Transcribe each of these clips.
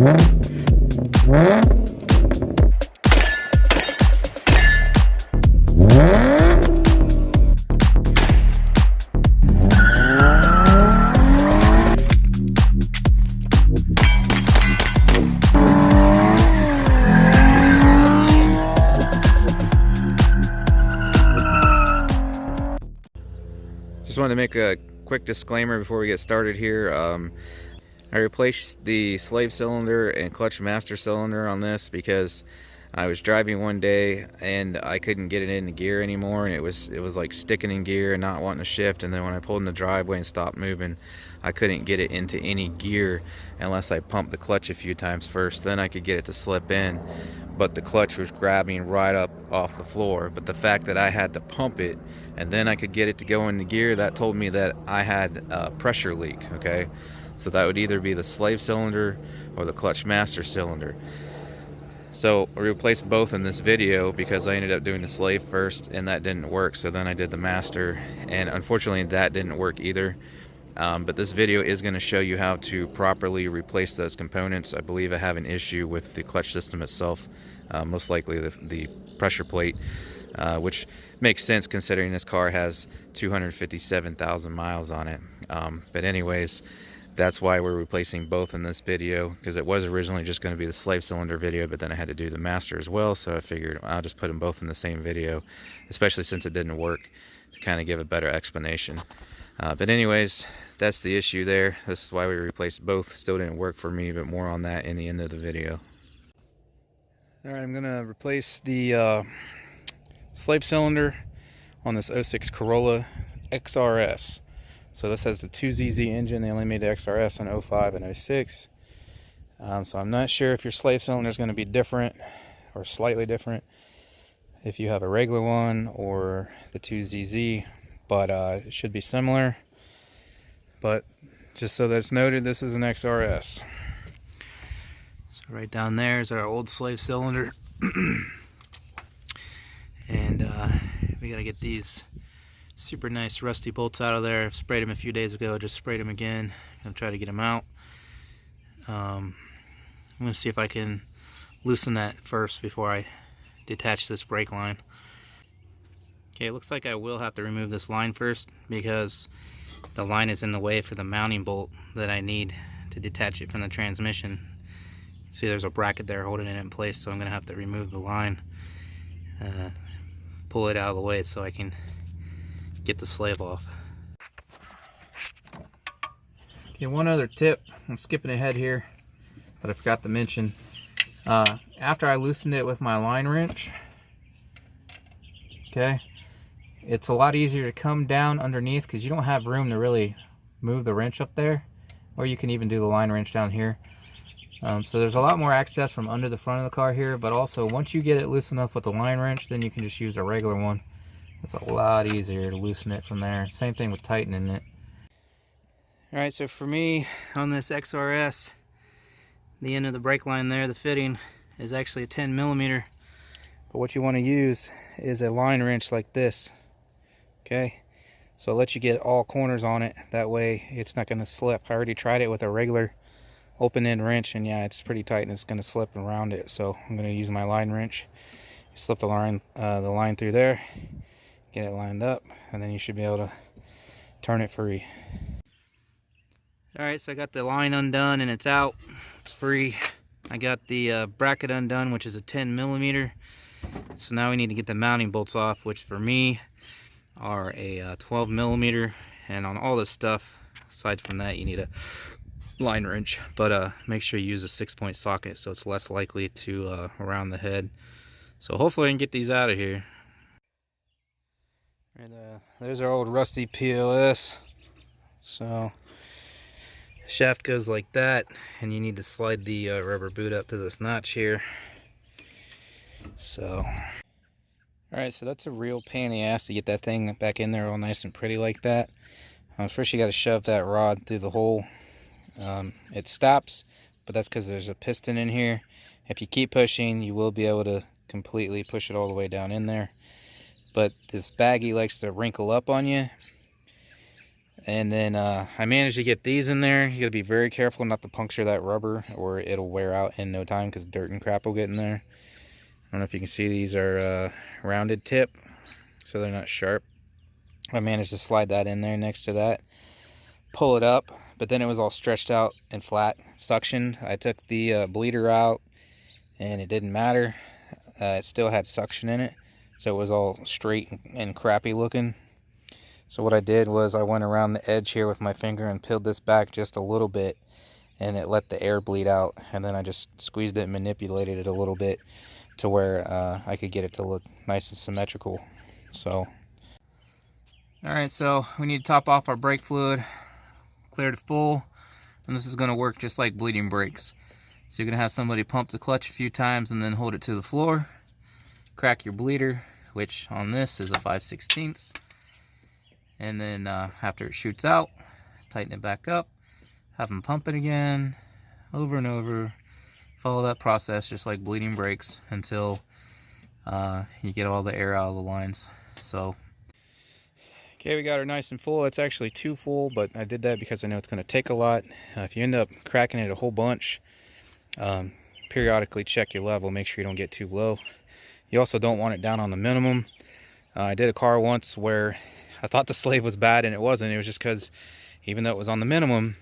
Just wanted to make a quick disclaimer before we get started here. I replaced the slave cylinder and clutch master cylinder on this because I was driving one day and I couldn't get it into gear anymore, and it was like sticking in gear and not wanting to shift. And then when I pulled in the driveway and stopped moving, I couldn't get it into any gear unless I pumped the clutch a few times first. Then I could get it to slip in, but the clutch was grabbing right up off the floor. But the fact that I had to pump it and then I could get it to go into gear, that told me that I had a pressure leak. Okay, so that would either be the slave cylinder or the clutch master cylinder. So I replaced both in this video because I ended up doing the slave first and that didn't work. So then I did the master, and unfortunately that didn't work either. But this video is going to show you how to properly replace those components. I believe I have an issue with the clutch system itself, most likely the pressure plate, which makes sense considering this car has 257,000 miles on it. But anyways, that's why we're replacing both in this video, because it was originally just going to be the slave cylinder video, but then I had to do the master as well. So I figured I'll just put them both in the same video, especially since it didn't work, to kind of give a better explanation. But anyways, that's the issue there. This is why we replaced both. Still didn't work for me, but more on that in the end of the video. Alright, I'm going to replace the slave cylinder on this 06 Corolla XRS. So this has the 2ZZ engine. They only made the XRS on 05 and 06. So I'm not sure if your slave cylinder is going to be different or slightly different if you have a regular one or the 2ZZ, but it should be similar. But just so that it's noted, this is an XRS. So right down there is our old slave cylinder. And we got to get these super nice rusty bolts out of there. I've sprayed them a few days ago, just sprayed them again. I'm going to try to get them out. I'm going to see if I can loosen that first before I detach this brake line. Okay, it looks like I will have to remove this line first because the line is in the way for the mounting bolt that I need to detach it from the transmission. See, there's a bracket there holding it in place, so I'm going to have to remove the line, pull it out of the way so I can get the slave off. Okay, one other tip. I'm skipping ahead here, but I forgot to mention. After I loosened it with my line wrench, okay, it's a lot easier to come down underneath because you don't have room to really move the wrench up there, or you can even do the line wrench down here. So there's a lot more access from under the front of the car here, but also once you get it loose enough with the line wrench, then you can just use a regular one. It's a lot easier to loosen it from there. Same thing with tightening it. Alright, so for me on this XRS, the end of the brake line there, the fitting, is actually a 10mm. But what you want to use is a line wrench like this. Okay? So it lets you get all corners on it. That way it's not going to slip. I already tried it with a regular open end wrench, and yeah, it's pretty tight and it's going to slip around it. So I'm going to use my line wrench. Slip the line through there. Get it lined up, and then you should be able to turn it free. Alright, so I got the line undone and it's out. It's free. I got the bracket undone, which is a 10mm. So now we need to get the mounting bolts off, which for me are a 12mm. And on all this stuff, aside from that, you need a line wrench. But make sure you use a 6-point socket so it's less likely to round the head. So hopefully I can get these out of here. And there's our old rusty POS. So shaft goes like that, and you need to slide the rubber boot up to this notch here. So alright, so that's a real pain in the ass to get that thing back in there all nice and pretty like that. First you got to shove that rod through the hole. It stops, but that's because there's a piston in here. If you keep pushing, you will be able to completely push it all the way down in there. But this baggie likes to wrinkle up on you. And then I managed to get these in there. You gotta be very careful not to puncture that rubber or it'll wear out in no time because dirt and crap will get in there. I don't know if you can see, these are rounded tip, so they're not sharp. I managed to slide that in there next to that, pull it up, but then it was all stretched out and flat, suctioned. I took the bleeder out and it didn't matter. It still had suction in it, so it was all straight and crappy looking. So what I did was I went around the edge here with my finger and peeled this back just a little bit, and it let the air bleed out, and then I just squeezed it and manipulated it a little bit to where I could get it to look nice and symmetrical. So alright, so we need to top off our brake fluid, clear it full, and this is going to work just like bleeding brakes. So you're going to have somebody pump the clutch a few times and then hold it to the floor, crack your bleeder, which on this is a 5/16, and then after it shoots out, tighten it back up, have them pump it again, over and over. Follow that process just like bleeding brakes until you get all the air out of the lines. So okay, we got her nice and full. It's actually too full, but I did that because I know it's going to take a lot. If you end up cracking it a whole bunch, periodically check your level, make sure you don't get too low. You also don't want it down on the minimum. I did a car once where I thought the slave was bad and it wasn't. It was just because even though it was on the minimum,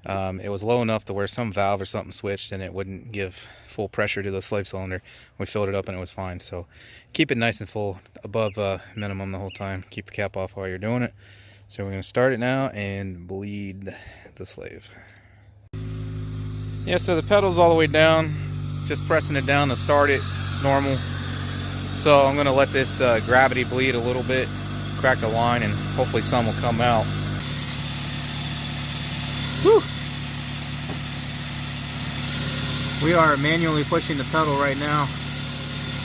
it was low enough to where some valve or something switched and it wouldn't give full pressure to the slave cylinder. We filled it up and it was fine. So keep it nice and full, above minimum the whole time. Keep the cap off while you're doing it. So we're going to start it now and bleed the slave. Yeah, so the pedal's all the way down, just pressing it down to start it normal. So I'm going to let this gravity bleed a little bit, crack the line, and hopefully some will come out. Whew. We are manually pushing the pedal right now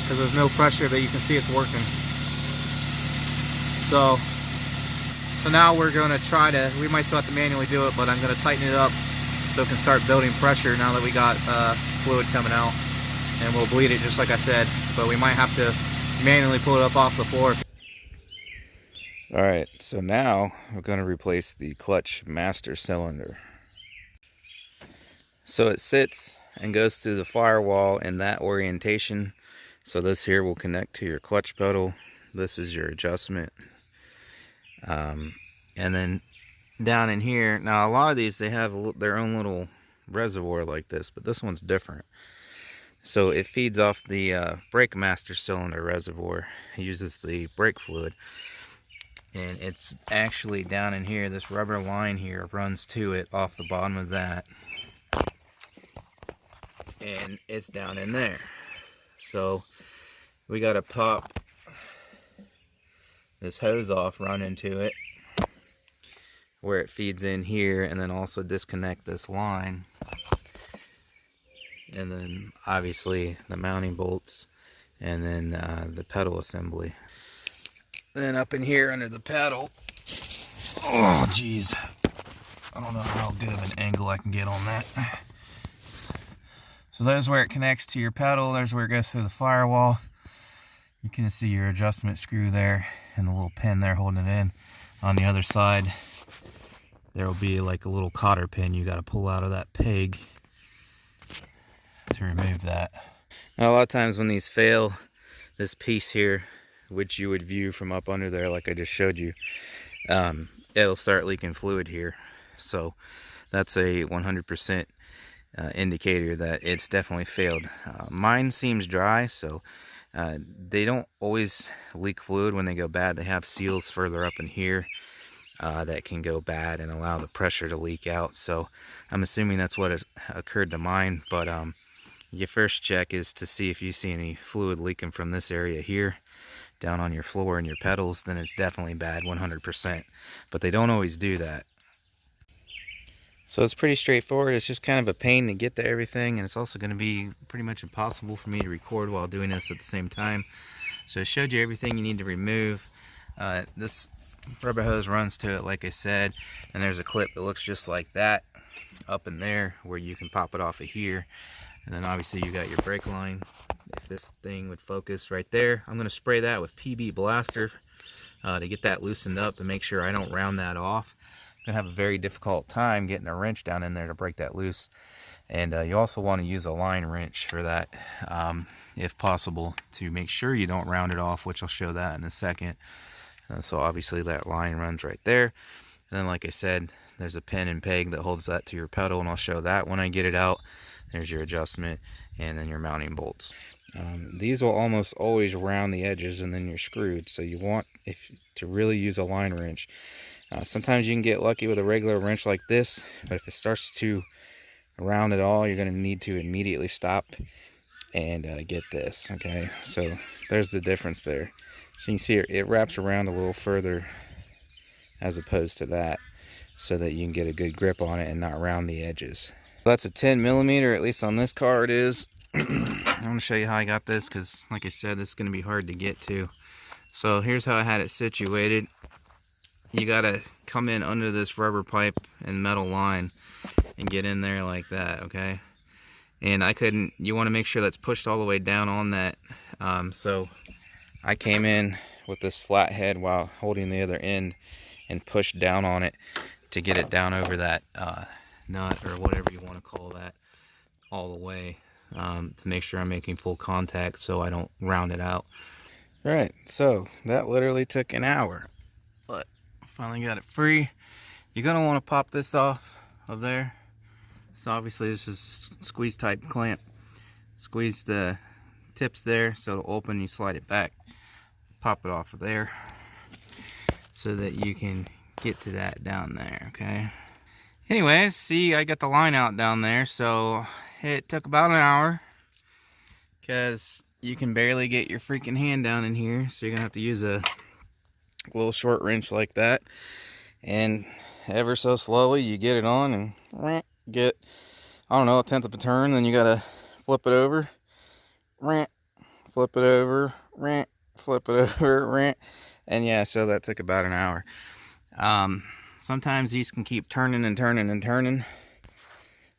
because there's no pressure, but you can see it's working. So now we're going to try to, we might still have to manually do it, but I'm going to tighten it up so it can start building pressure now that we got fluid coming out. And we'll bleed it just like I said, but we might have to manually pull it up off the floor. Alright, so now we're going to replace the clutch master cylinder. So it sits and goes through the firewall in that orientation. So this here will connect to your clutch pedal. This is your adjustment. And then down in here, now a lot of these, they have their own little reservoir like this, but this one's different. So it feeds off the brake master cylinder reservoir. It uses the brake fluid. And it's actually down in here, this rubber line here runs to it off the bottom of that. And it's down in there. So we got to pop this hose off, run into it where it feeds in here, and then also disconnect this line. And then obviously the mounting bolts, and then the pedal assembly. Then up in here under the pedal, oh geez, I don't know how good of an angle I can get on that. So there's where it connects to your pedal, there's where it goes through the firewall. You can see your adjustment screw there and the little pin there holding it in. On the other side there will be like a little cotter pin you got to pull out of that peg to remove that. Now a lot of times when these fail, this piece here, which you would view from up under there like I just showed you, it'll start leaking fluid here. So that's a 100% indicator that it's definitely failed. Mine seems dry, so they don't always leak fluid when they go bad. They have seals further up in here that can go bad and allow the pressure to leak out. So I'm assuming that's what has occurred to mine. But your first check is to see if you see any fluid leaking from this area here down on your floor and your pedals. Then it's definitely bad, 100%. But they don't always do that. So it's pretty straightforward. It's just kind of a pain to get to everything, and it's also going to be pretty much impossible for me to record while doing this at the same time. So I showed you everything you need to remove. This rubber hose runs to it like I said, and there's a clip that looks just like that up in there where you can pop it off of here. And then obviously you got your brake line. If this thing would focus right there, I'm going to spray that with PB Blaster to get that loosened up to make sure I don't round that off. gonna have a very difficult time getting a wrench down in there to break that loose. And you also want to use a line wrench for that, if possible, to make sure you don't round it off, which I'll show that in a second. So obviously that line runs right there. And then, like I said, there's a pin and peg that holds that to your pedal, and I'll show that when I get it out. There's your adjustment, and then your mounting bolts. These will almost always round the edges, and then you're screwed. So you want to really use a line wrench. Sometimes you can get lucky with a regular wrench like this, but if it starts to round it all, you're going to need to immediately stop and get this. Okay, so there's the difference there. So you can see it wraps around a little further as opposed to that, so that you can get a good grip on it and not round the edges. That's a 10mm, at least on this car it is. I'm going to show you how I got this, because like I said, this is going to be hard to get to. So here's how I had it situated. You got to come in under this rubber pipe and metal line and get in there like that, okay? And you want to make sure that's pushed all the way down on that. So I came in with this flat head while holding the other end and pushed down on it to get it down over that nut, or whatever you want to call that, all the way, to make sure I'm making full contact so I don't round it out. All right, so that literally took an hour, but finally got it free. You're gonna want to pop this off of there. So obviously this is a squeeze type clamp. Squeeze the tips there so it'll open, you slide it back, pop it off of there so that you can get to that down there, okay? Anyways, see, I got the line out down there, so it took about an hour because you can barely get your freaking hand down in here, so you're gonna have to use a little short wrench like that, and ever so slowly you get it on and get, I don't know, 1/10 of a turn. Then you gotta flip it over, flip it over, flip it over, and yeah, so that took about an hour. Sometimes these can keep turning and turning and turning.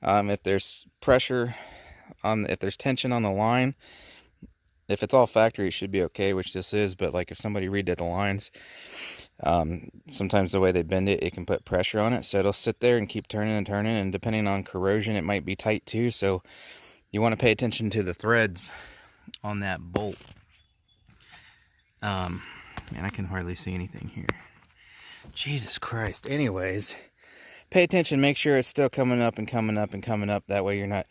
If there's pressure if there's tension on the line, if it's all factory, it should be okay, which this is. But like if somebody redid the lines, sometimes the way they bend it, it can put pressure on it, so it'll sit there and keep turning and turning, and depending on corrosion, it might be tight too. So you want to pay attention to the threads on that bolt. Man, I can hardly see anything here. Jesus Christ. Anyways, pay attention, make sure it's still coming up and coming up and coming up. That way you're not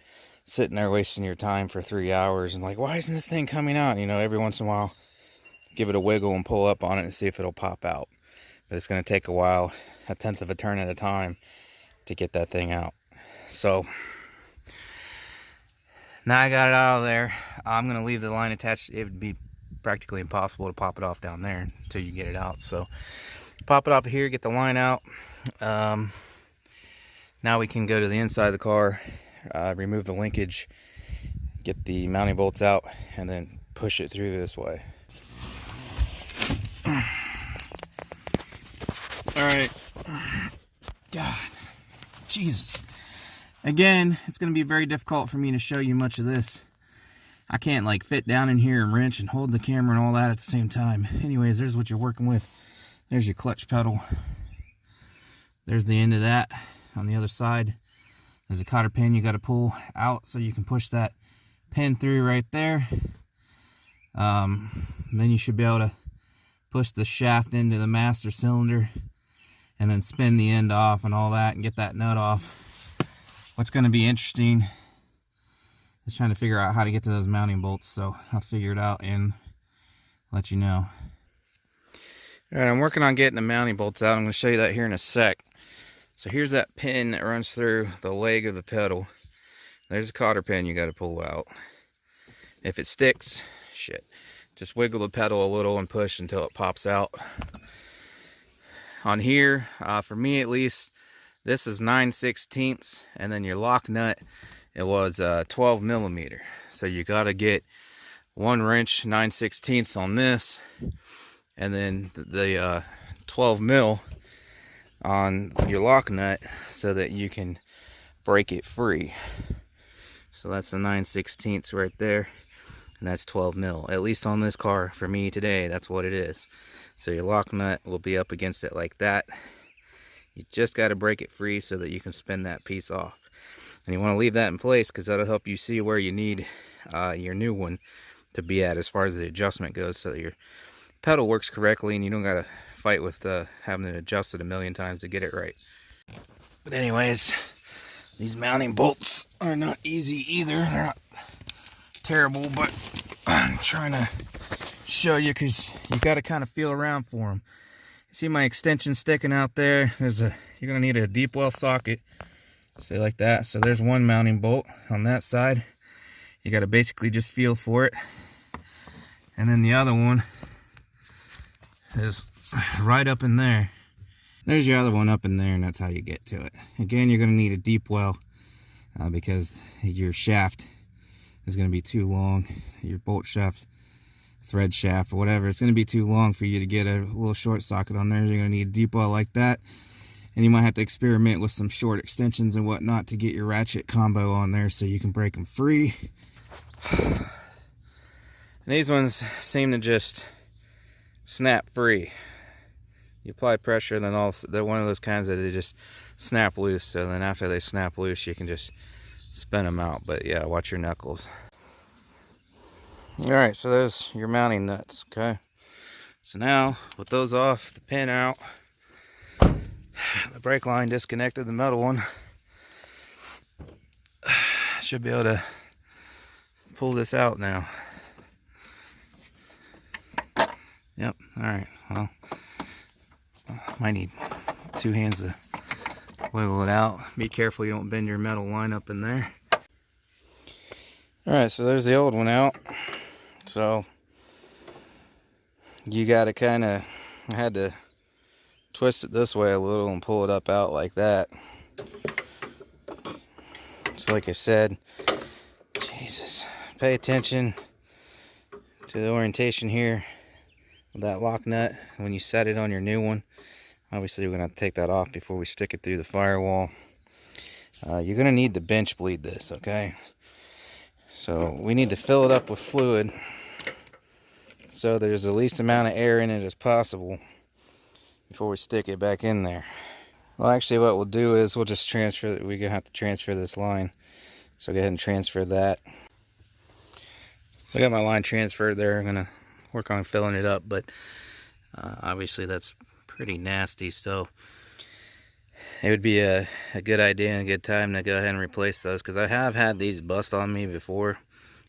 sitting there wasting your time for 3 hours and like, why isn't this thing coming out? You know, every once in a while, give it a wiggle and pull up on it and see if it'll pop out. But it's going to take a while, 1/10 of a turn at a time, to get that thing out. So now I got it out of there. I'm going to leave the line attached. It would be practically impossible to pop it off down there until you get it out. So pop it off of here, get the line out. Now we can go to the inside of the car, remove the linkage, get the mounting bolts out, and then push it through this way. Alright. God. Jesus. Again, it's going to be very difficult for me to show you much of this. I can't like fit down in here and wrench and hold the camera and all that at the same time. Anyways, there's what you're working with. There's your clutch pedal. There's the end of that. On the other side, there's a cotter pin you got to pull out so you can push that pin through right there. Then you should be able to push the shaft into the master cylinder and then spin the end off and all that and get that nut off. What's going to be interesting is trying to figure out how to get to those mounting bolts, so I'll figure it out and let you know. Alright, I'm working on getting the mounting bolts out. I'm going to show you that here in a sec. So here's that pin that runs through the leg of the pedal. There's a cotter pin you got to pull out. If it sticks, shit, just wiggle the pedal a little and push until it pops out. On here, for me at least, this is 9/16, and then your lock nut, it was 12mm. So you got to get one wrench 9/16 on this, and then the 12mm on your lock nut so that you can break it free. So that's the 9/16 right there, and that's 12mm. At least on this car for me today, that's what it is. So your lock nut will be up against it like that. You just got to break it free so that you can spin that piece off. And you want to leave that in place because that'll help you see where you need your new one to be at as far as the adjustment goes, so that your pedal works correctly and you don't got to fight with having to adjust it a million times to get it right. But anyways, these mounting bolts are not easy either. They're not terrible, but I'm trying to show you because you got to kind of feel around for them. You see my extension sticking out there? You're gonna need a deep well socket, say like that. So there's one mounting bolt on that side. You got to basically just feel for it, and then the other one is right up in there. There's your other one up in there, and that's how you get to it. Again, you're gonna need a deep well because your shaft is gonna be too long. Your bolt shaft, thread shaft, or whatever, it's going to be too long for you to get a little short socket on there. You're going to need a deep well like that, and you might have to experiment with some short extensions and whatnot to get your ratchet combo on there so you can break them free. And these ones seem to just snap free. You apply pressure, then they're one of those kinds that they just snap loose. So then after they snap loose, you can just spin them out. But yeah, watch your knuckles. Alright, so there's your mounting nuts, okay? So now, with those off, the pin out, the brake line disconnected, the metal one, should be able to pull this out now. Yep, alright, well, might need two hands to wiggle it out. Be careful you don't bend your metal line up in there. Alright, so there's the old one out. So you got to I had to twist it this way a little and pull it up out like that. So like I said, Jesus, pay attention to the orientation here of that lock nut when you set it on your new one. Obviously we're going to have to take that off before we stick it through the firewall. You're going to need to bench bleed this, okay? So we need to fill it up with fluid so there's the least amount of air in it as possible before we stick it back in there. Well, actually what we'll do is we'll just transfer, we're going to have to transfer this line. So go ahead and transfer that. So I got my line transferred there. I'm going to work on filling it up, but obviously that's pretty nasty. So it would be a good idea and a good time to go ahead and replace those, because I have had these bust on me before.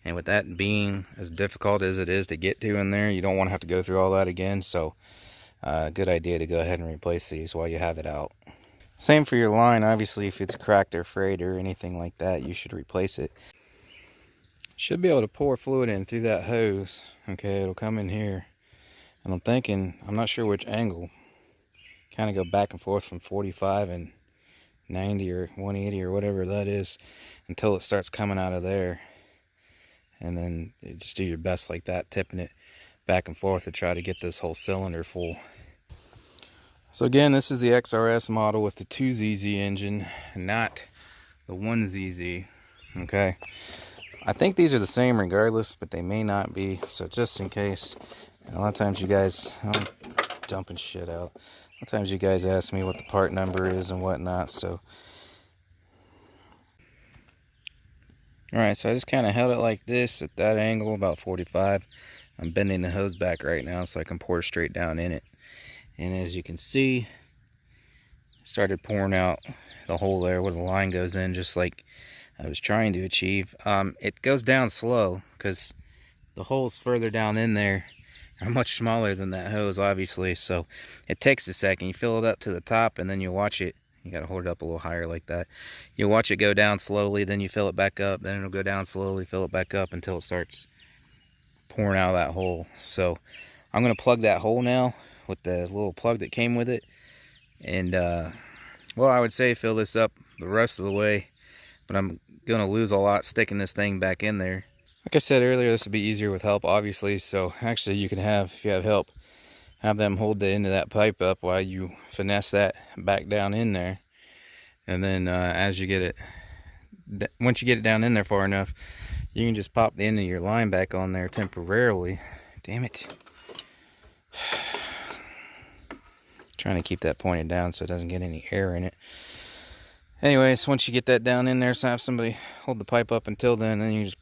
And with that being as difficult as it is to get to in there, you don't want to have to go through all that again. So good idea to go ahead and replace these while you have it out. Same for your line. Obviously, if it's cracked or frayed or anything like that, you should replace it. Should be able to pour fluid in through that hose. Okay, it'll come in here. And I'm thinking, I'm not sure which angle. Kind of go back and forth from 45 and 90 or 180 or whatever that is until it starts coming out of there. And then you just do your best like that, tipping it back and forth to try to get this whole cylinder full. So again, this is the XRS model with the 2ZZ engine, not the 1ZZ. Okay, I think these are the same regardless, but they may not be. So just in case, a lot of times you guys, I'm dumping shit out. A lot of times you guys ask me what the part number is and whatnot. So alright, so I just kind of held it like this at that angle, about 45. I'm bending the hose back right now so I can pour straight down in it. And as you can see, it started pouring out the hole there where the line goes in, just like I was trying to achieve. It goes down slow because the holes further down in there are much smaller than that hose, obviously. So it takes a second. You fill it up to the top and then you watch it. You got to hold it up a little higher like that. You watch it go down slowly, then you fill it back up, then it'll go down slowly, fill it back up until it starts pouring out of that hole. So I'm going to plug that hole now with the little plug that came with it. And, well, I would say fill this up the rest of the way, but I'm going to lose a lot sticking this thing back in there. Like I said earlier, this would be easier with help, obviously. So actually you can have, if you have help, have them hold the end of that pipe up while you finesse that back down in there. And then as you get it, once you get it down in there far enough, you can just pop the end of your line back on there temporarily. Damn it. Trying to keep that pointed down so it doesn't get any air in it. Anyways, once you get that down in there, so have somebody hold the pipe up until then you just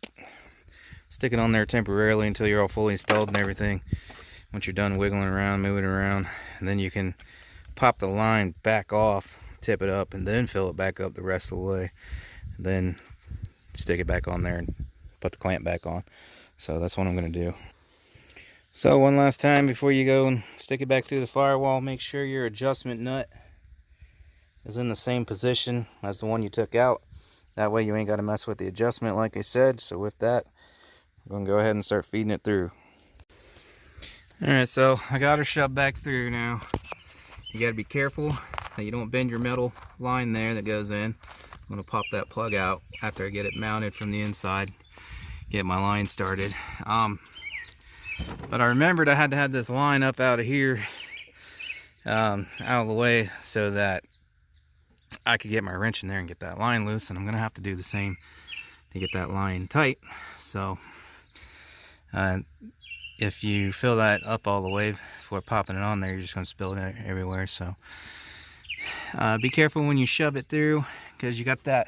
stick it on there temporarily until you're all fully installed and everything. Once you're done wiggling around, moving around, and then you can pop the line back off, tip it up, and then fill it back up the rest of the way. And then stick it back on there and put the clamp back on. So that's what I'm going to do. So one last time before you go and stick it back through the firewall, make sure your adjustment nut is in the same position as the one you took out. That way you ain't got to mess with the adjustment like I said. So with that, I'm going to go ahead and start feeding it through. Alright, so I got her shoved back through now. You got to be careful that you don't bend your metal line there that goes in. I'm going to pop that plug out after I get it mounted from the inside, get my line started. But I remembered I had to have this line up out of here, out of the way, so that I could get my wrench in there and get that line loose. And I'm going to have to do the same to get that line tight. So if you fill that up all the way before popping it on there, you're just going to spill it everywhere. So be careful when you shove it through, because you got that,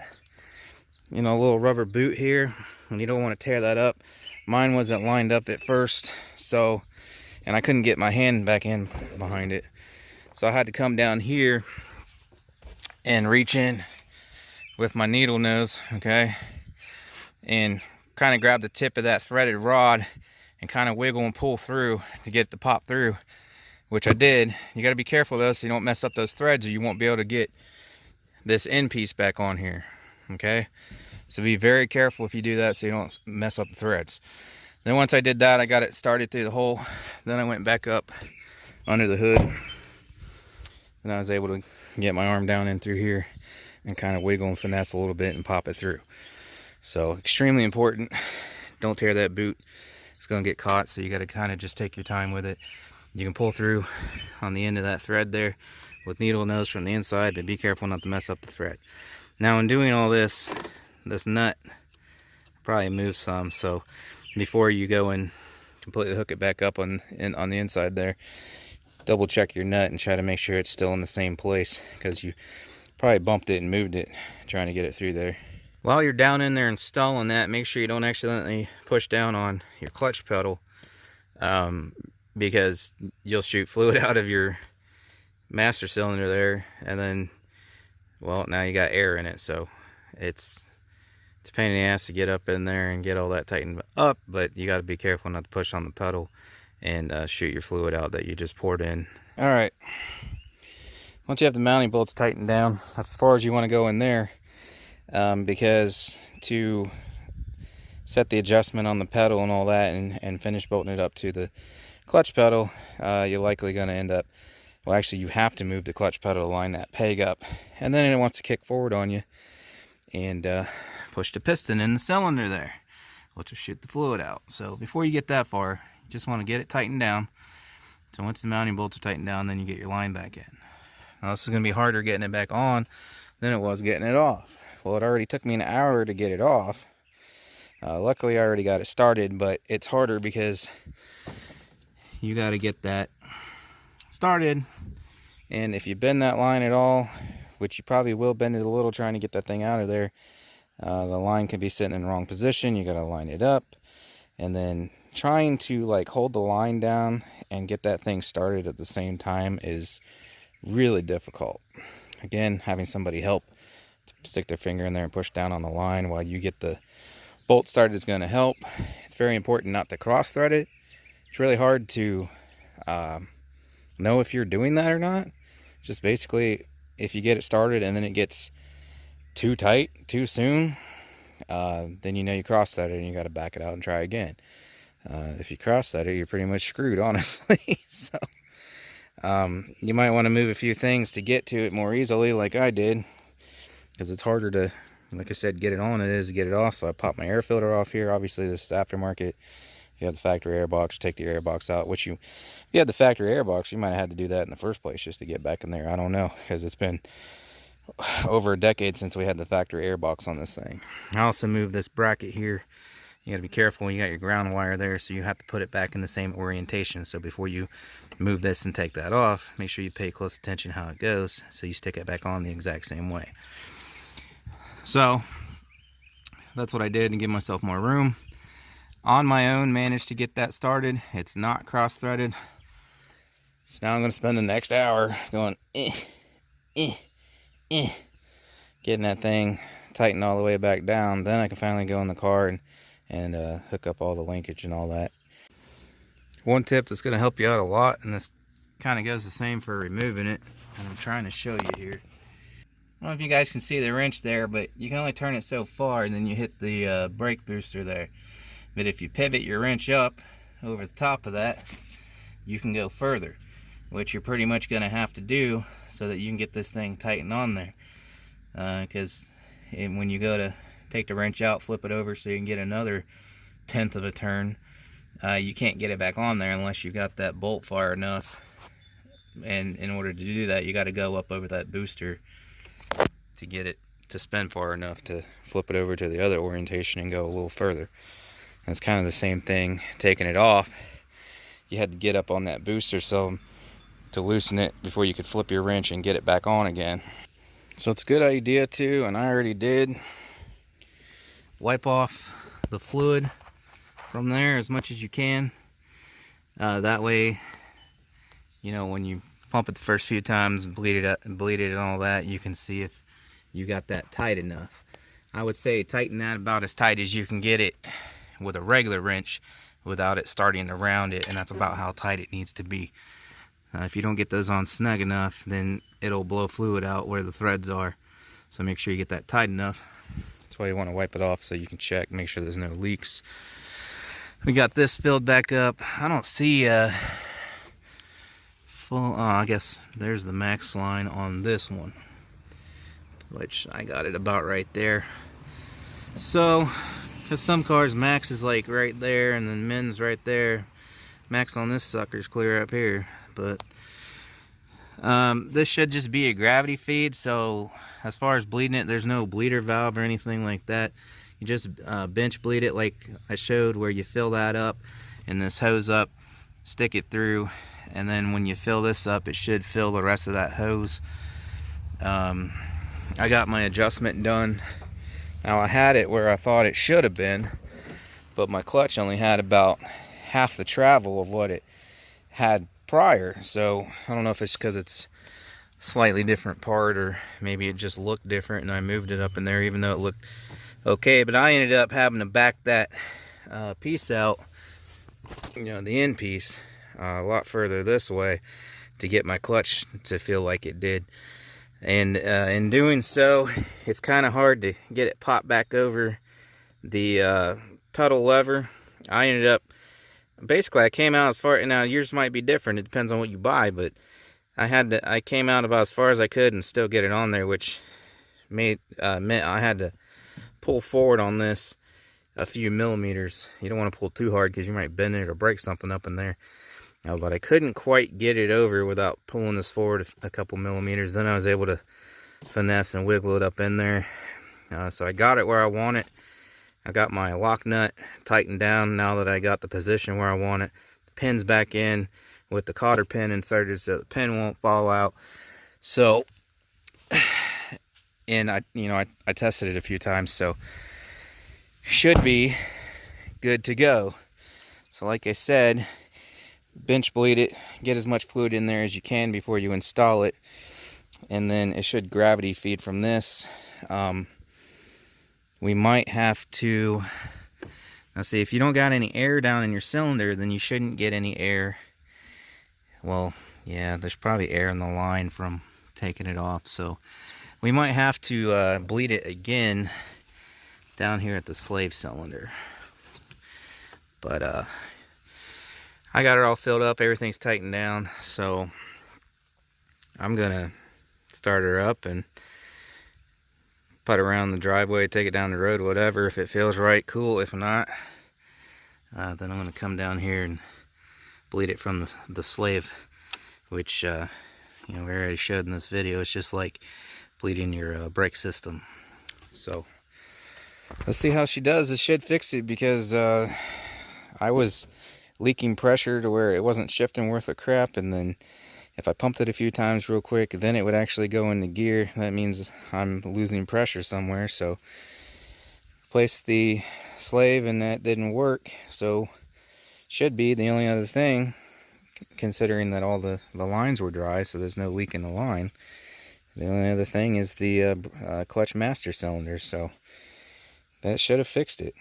you know, little rubber boot here, and you don't want to tear that up. Mine wasn't lined up at first, so, and I couldn't get my hand back in behind it, so I had to come down here and reach in with my needle nose, okay, and kind of grab the tip of that threaded rod and kind of wiggle and pull through to get it to pop through, which I did. You got to be careful though, so you don't mess up those threads, or you won't be able to get this end piece back on here, okay? So be very careful if you do that so you don't mess up the threads. Then once I did that, I got it started through the hole. Then I went back up under the hood, and I was able to get my arm down in through here and kind of wiggle and finesse a little bit and pop it through. So extremely important. Don't tear that boot. It's going to get caught, so you got to kind of just take your time with it. You can pull through on the end of that thread there with needle nose from the inside, but be careful not to mess up the thread. Now in doing all this, this nut probably moves some, so before you go and completely hook it back up on the inside there, double check your nut and try to make sure it's still in the same place, because you probably bumped it and moved it trying to get it through there. While you're down in there installing that, make sure you don't accidentally push down on your clutch pedal, because you'll shoot fluid out of your master cylinder there, and then, well, now you got air in it, so it's a pain in the ass to get up in there and get all that tightened up, but you got to be careful not to push on the pedal and shoot your fluid out that you just poured in. All right, once you have the mounting bolts tightened down, that's as far as you want to go in there, because to set the adjustment on the pedal and all that, and finish bolting it up to the clutch pedal, you're likely going to end up, well, actually you have to move the clutch pedal to line that peg up, and then it wants to kick forward on you and push the piston in the cylinder there, which will shoot the fluid out. So before you get that far, you just want to get it tightened down. So once the mounting bolts are tightened down, then you get your line back in. Now this is going to be harder getting it back on than it was getting it off. Well, it already took me an hour to get it off. Luckily I already got it started, but it's harder because you got to get that started, and if you bend that line at all, which you probably will bend it a little trying to get that thing out of there, the line can be sitting in the wrong position. You got to line it up, and then trying to like hold the line down and get that thing started at the same time is really difficult. Again, having somebody help to stick their finger in there and push down on the line while you get the bolt started is going to help. It's very important not to cross thread it. It's really hard to know if you're doing that or not. Just basically, if you get it started and then it gets too tight too soon, then you know you cross threaded and you got to back it out and try again. If you cross thread it, you're pretty much screwed, honestly. So you might want to move a few things to get to it more easily, like I did, because it's harder to, like I said, get it on it is to get it off. So I popped my air filter off here. Obviously this is aftermarket. If you have the factory air box, take the air box out, which if you had the factory air box, you might have had to do that in the first place just to get back in there. I don't know, because it's been over a decade since we had the factory air box on this thing. I also moved this bracket here You got to be careful when you got your ground wire there, so you have to put it back in the same orientation. So before you move this and take that off, make sure you pay close attention how it goes, so you stick it back on the exact same way. So that's what I did to give myself more room. On my own, managed to get that started. It's not cross-threaded. So now I'm going to spend the next hour going getting that thing tightened all the way back down. Then I can finally go in the car and hook up all the linkage and all that. One tip that's going to help you out a lot, and this kind of goes the same for removing it, and I'm trying to show you here. I don't know if you guys can see the wrench there, but you can only turn it so far, and then you hit the brake booster there. But if you pivot your wrench up over the top of that, you can go further, which you're pretty much going to have to do so that you can get this thing tightened on there. Because when you go to take the wrench out, flip it over so you can get another 1/10 of a turn, you can't get it back on there unless you've got that bolt far enough. And in order to do that, you got to go up over that booster to get it to spin far enough to flip it over to the other orientation and go a little further. And it's kind of the same thing taking it off. You had to get up on that booster so to loosen it before you could flip your wrench and get it back on again. So it's a good idea too, and I already did, wipe off the fluid from there as much as you can. That way, you know, when you pump it the first few times and bleed it and all that, you can see if you got that tight enough. I would say tighten that about as tight as you can get it with a regular wrench without it starting to round it, and that's about how tight it needs to be. If you don't get those on snug enough, then it'll blow fluid out where the threads are. So make sure you get that tight enough. That's why you want to wipe it off so you can check, make sure there's no leaks. We got this filled back up. I don't see full, I guess there's the max line on this one, which I got it about right there. So, because some cars max is like right there and then min's right there. Max on this sucker's clear up here. But this should just be a gravity feed, so as far as bleeding it, there's no bleeder valve or anything like that. You just bench bleed it like I showed, where you fill that up and this hose up, stick it through, and then when you fill this up, it should fill the rest of that hose. I got my adjustment done. Now I had it where I thought it should have been, but my clutch only had about half the travel of what it had prior. So I don't know if it's because it's a slightly different part, or maybe it just looked different and I moved it up in there even though it looked okay. But I ended up having to back that piece out, you know, the end piece, a lot further this way to get my clutch to feel like it did. And in doing so, it's kind of hard to get it popped back over the pedal lever. I ended up, basically I came out as far, now yours might be different, it depends on what you buy, but I came out about as far as I could and still get it on there, which meant I had to pull forward on this a few millimeters. You don't want to pull too hard because you might bend it or break something up in there. But I couldn't quite get it over without pulling this forward a couple millimeters. Then I was able to finesse and wiggle it up in there. So I got it where I want it. I got my lock nut tightened down now that I got the position where I want it. The pin's back in with the cotter pin inserted so the pin won't fall out. So, and I tested it a few times, so should be good to go. So like I said, bench bleed it, get as much fluid in there as you can before you install it, and then it should gravity feed from this. We might have to, now see, if you don't got any air down in your cylinder, then you shouldn't get any air. Well, yeah, there's probably air in the line from taking it off, so we might have to bleed it again down here at the slave cylinder. But I got it all filled up, everything's tightened down, so I'm gonna start her up and put around the driveway, take it down the road, whatever. If it feels right, cool. If not, then I'm gonna come down here and bleed it from the slave, which you know, we already showed in this video. It's just like bleeding your brake system. So Let's see how she does. This should fix it because I was leaking pressure to where it wasn't shifting worth a crap, and then if I pumped it a few times real quick, then it would actually go into gear. That means I'm losing pressure somewhere. So replaced the slave and that didn't work. So should be the only other thing, considering that all the lines were dry, so there's no leak in the line. The only other thing is the clutch master cylinder, so that should have fixed it.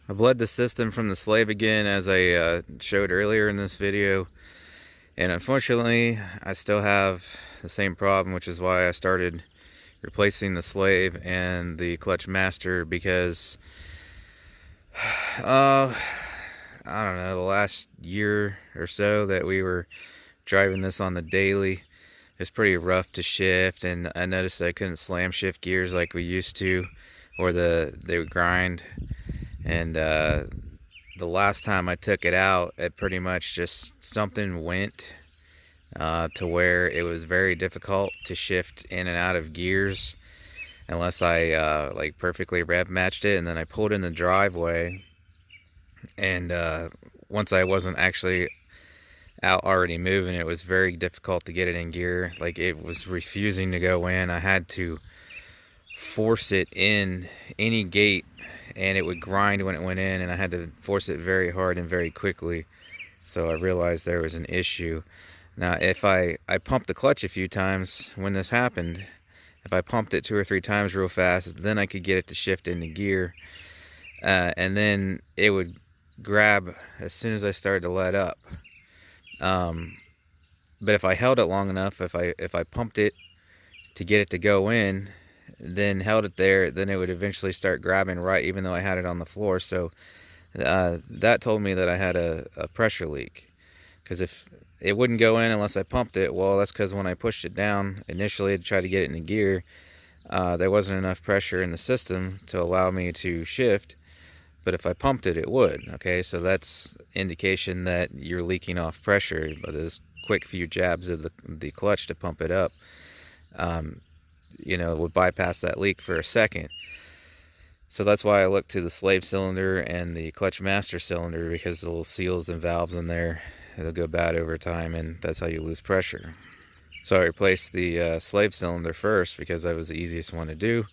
I bled the system from the slave again, as I showed earlier in this video, and unfortunately I still have the same problem, which is why I started replacing the slave and the clutch master, because I don't know, the last year or so that we were driving this on the daily, it's pretty rough to shift, and I noticed I couldn't slam shift gears like we used to, or they would grind. And the last time I took it out, it pretty much just something went to where it was very difficult to shift in and out of gears unless I like perfectly rev matched it. And then I pulled in the driveway, and once I wasn't actually out already moving, it was very difficult to get it in gear. Like, it was refusing to go in. I had to force it in any gate, and it would grind when it went in, and I had to force it very hard and very quickly. So I realized there was an issue. Now, if I pumped the clutch a few times when this happened, if I pumped it 2 or 3 times real fast, then I could get it to shift into gear, and then it would grab as soon as I started to let up. But if I held it long enough, if I pumped it to get it to go in, then held it there, then it would eventually start grabbing right, even though I had it on the floor. So that told me that I had a pressure leak, because if it wouldn't go in unless I pumped it, well, that's because when I pushed it down initially to try to get it into gear, there wasn't enough pressure in the system to allow me to shift. But if I pumped it, it would. Okay, so that's indication that you're leaking off pressure. But those quick few jabs of the clutch to pump it up, you know, would bypass that leak for a second. So that's why I look to the slave cylinder and the clutch master cylinder, because the little seals and valves in there, they'll go bad over time, and that's how you lose pressure. So I replaced the slave cylinder first because that was the easiest one to do.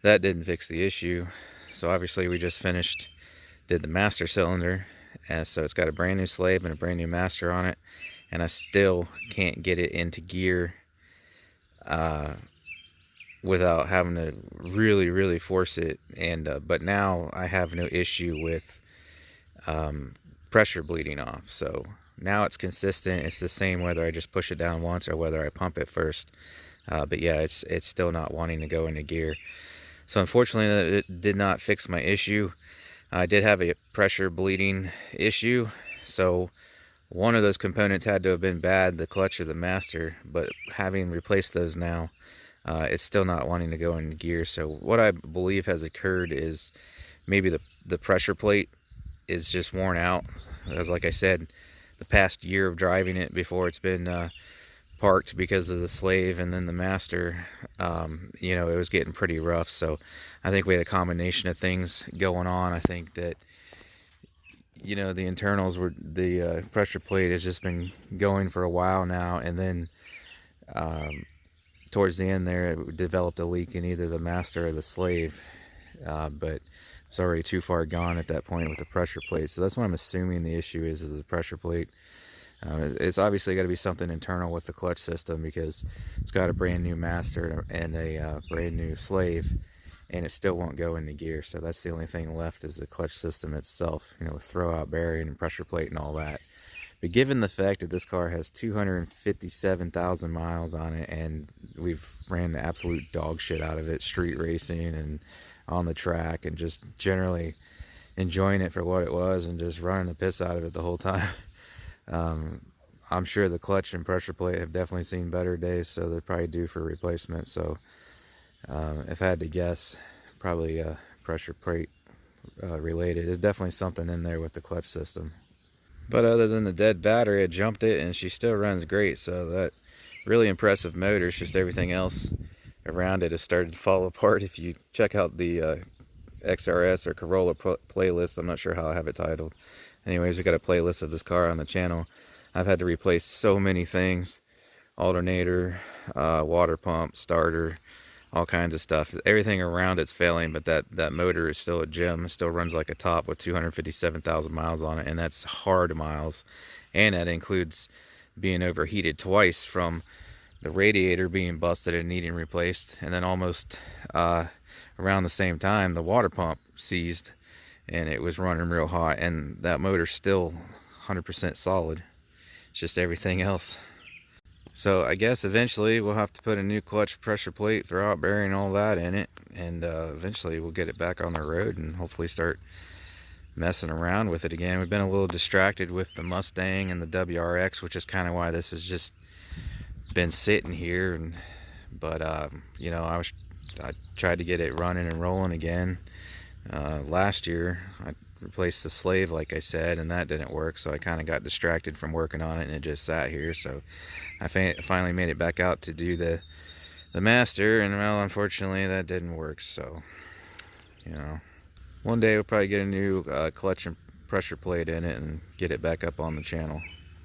That didn't fix the issue. So obviously we just did the master cylinder, and so it's got a brand new slave and a brand new master on it, and I still can't get it into gear without having to really force it. And but now I have no issue with pressure bleeding off. So now it's consistent. It's the same whether I just push it down once or whether I pump it first. But yeah, it's still not wanting to go into gear. So unfortunately, it did not fix my issue. I did have a pressure bleeding issue, so one of those components had to have been bad, the clutch or the master. But having replaced those now, it's still not wanting to go into gear. So what I believe has occurred is maybe the pressure plate is just worn out. As like I said, the past year of driving it before it's been parked because of the slave and then the master, you know, it was getting pretty rough. So I think we had a combination of things going on. I think that, you know, the internals were, the pressure plate has just been going for a while now, and then towards the end there, it developed a leak in either the master or the slave, but it's already too far gone at that point with the pressure plate. So that's what I'm assuming the issue is the pressure plate. It's obviously got to be something internal with the clutch system, because it's got a brand new master and a brand new slave, and it still won't go into gear. So that's the only thing left, is the clutch system itself, you know, with throw out bearing and pressure plate and all that. But given the fact that this car has 257,000 miles on it, and we've ran the absolute dog shit out of it, street racing and on the track, and just generally enjoying it for what it was and just running the piss out of it the whole time, I'm sure the clutch and pressure plate have definitely seen better days, so they're probably due for replacement. So if I had to guess, probably pressure plate related. There's definitely something in there with the clutch system. But other than the dead battery, I jumped it and she still runs great. So that really impressive motor. It's just everything else around it has started to fall apart. If you check out the XRS or Corolla playlist, I'm not sure how I have it titled. Anyways, we got a playlist of this car on the channel. I've had to replace so many things: alternator, water pump, starter, all kinds of stuff. Everything around it's failing, but that motor is still a gem. It still runs like a top with 257,000 miles on it, and that's hard miles. And that includes being overheated twice from the radiator being busted and needing replaced, and then almost around the same time the water pump seized and it was running real hot, and that motor's still 100% solid. It's just everything else. So I guess eventually we'll have to put a new clutch pressure plate, throwout bearing, all that in it, and eventually we'll get it back on the road and hopefully start messing around with it again. We've been a little distracted with the Mustang and the WRX, which is kind of why this has just been sitting here. But you know, I tried to get it running and rolling again last year. I replaced the Slave, like I said, and that didn't work, so I kind of got distracted from working on it and it just sat here. So I finally made it back out to do the Master, and well, unfortunately that didn't work. So, you know, one day we'll probably get a new clutch and pressure plate in it and get it back up on the channel.